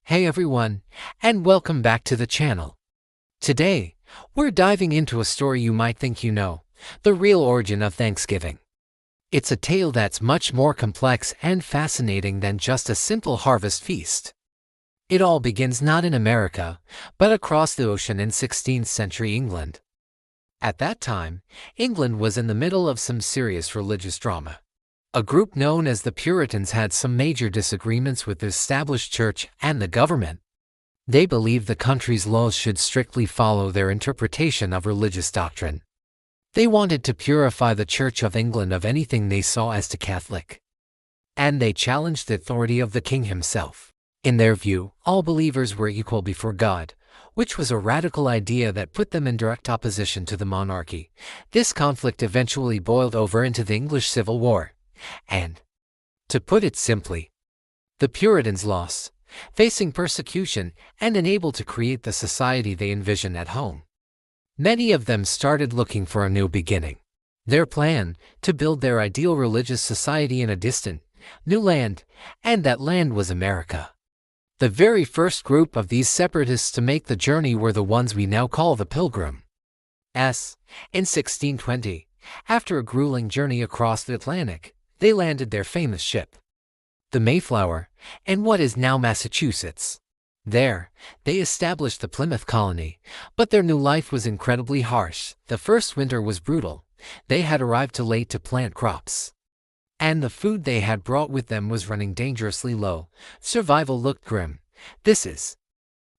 Hey everyone, and welcome back to the channel. Today, we're diving into a story you might think you know, the real origin of Thanksgiving. It's a tale that's much more complex and fascinating than just a simple harvest feast. It all begins not in America, but across the ocean in 16th century England. At that time, England was in the middle of some serious religious drama. A group known as the Puritans had some major disagreements with the established church and the government. They believed the country's laws should strictly follow their interpretation of religious doctrine. They wanted to purify the Church of England of anything they saw as too Catholic. And they challenged the authority of the king himself. In their view, all believers were equal before God, which was a radical idea that put them in direct opposition to the monarchy. This conflict eventually boiled over into the English Civil War. And, to put it simply, the Puritans lost, facing persecution and unable to create the society they envisioned at home. Many of them started looking for a new beginning. Their plan, to build their ideal religious society in a distant, new land, and that land was America. The very first group of these separatists to make the journey were the ones we now call the Pilgrims. In 1620, after a grueling journey across the Atlantic, they landed their famous ship, the Mayflower, in what is now Massachusetts. There, they established the Plymouth colony, but their new life was incredibly harsh. The first winter was brutal. They had arrived too late to plant crops, and the food they had brought with them was running dangerously low. Survival looked grim. This is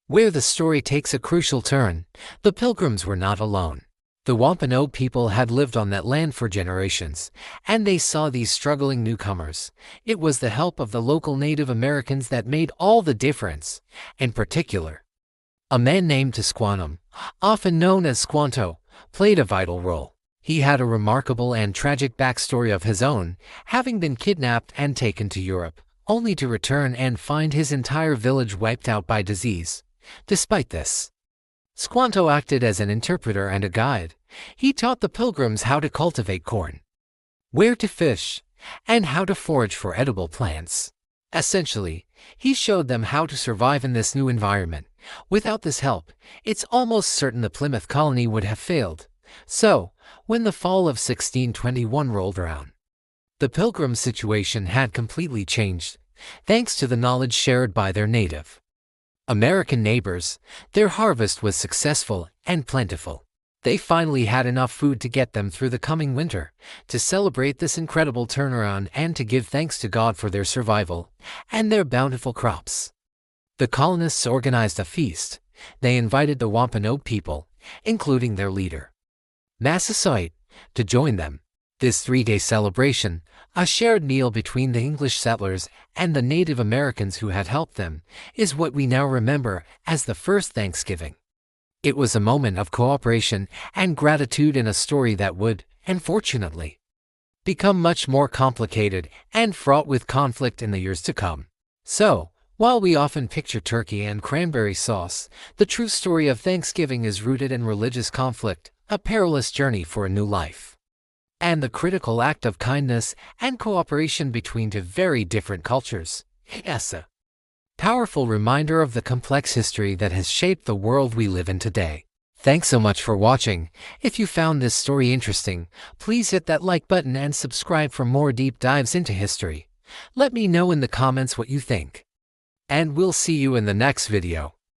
where the story takes a crucial turn. The Pilgrims were not alone. The Wampanoag people had lived on that land for generations, and they saw these struggling newcomers. It was the help of the local Native Americans that made all the difference. In particular, a man named Squanto, often known as Squanto, played a vital role. He had a remarkable and tragic backstory of his own, having been kidnapped and taken to Europe, only to return and find his entire village wiped out by disease. Despite this, Squanto acted as an interpreter and a guide. He taught the Pilgrims how to cultivate corn, where to fish, and how to forage for edible plants. Essentially, he showed them how to survive in this new environment. Without this help, it's almost certain the Plymouth colony would have failed. So, when the fall of 1621 rolled around, the Pilgrims' situation had completely changed, thanks to the knowledge shared by their native American neighbors. Their harvest was successful and plentiful. They finally had enough food to get them through the coming winter. To celebrate this incredible turnaround and to give thanks to God for their survival and their bountiful crops, the colonists organized a feast. They invited the Wampanoag people, including their leader, Massasoit, to join them. This three-day celebration, a shared meal between the English settlers and the Native Americans who had helped them, is what we now remember as the first Thanksgiving. It was a moment of cooperation and gratitude in a story that would, unfortunately, become much more complicated and fraught with conflict in the years to come. So, while we often picture turkey and cranberry sauce, the true story of Thanksgiving is rooted in religious conflict, a perilous journey for a new life, and the critical act of kindness and cooperation between two very different cultures. Yes, a powerful reminder of the complex history that has shaped the world we live in today. Thanks so much for watching. If you found this story interesting, please hit that like button and subscribe for more deep dives into history. Let me know in the comments what you think, and we'll see you in the next video.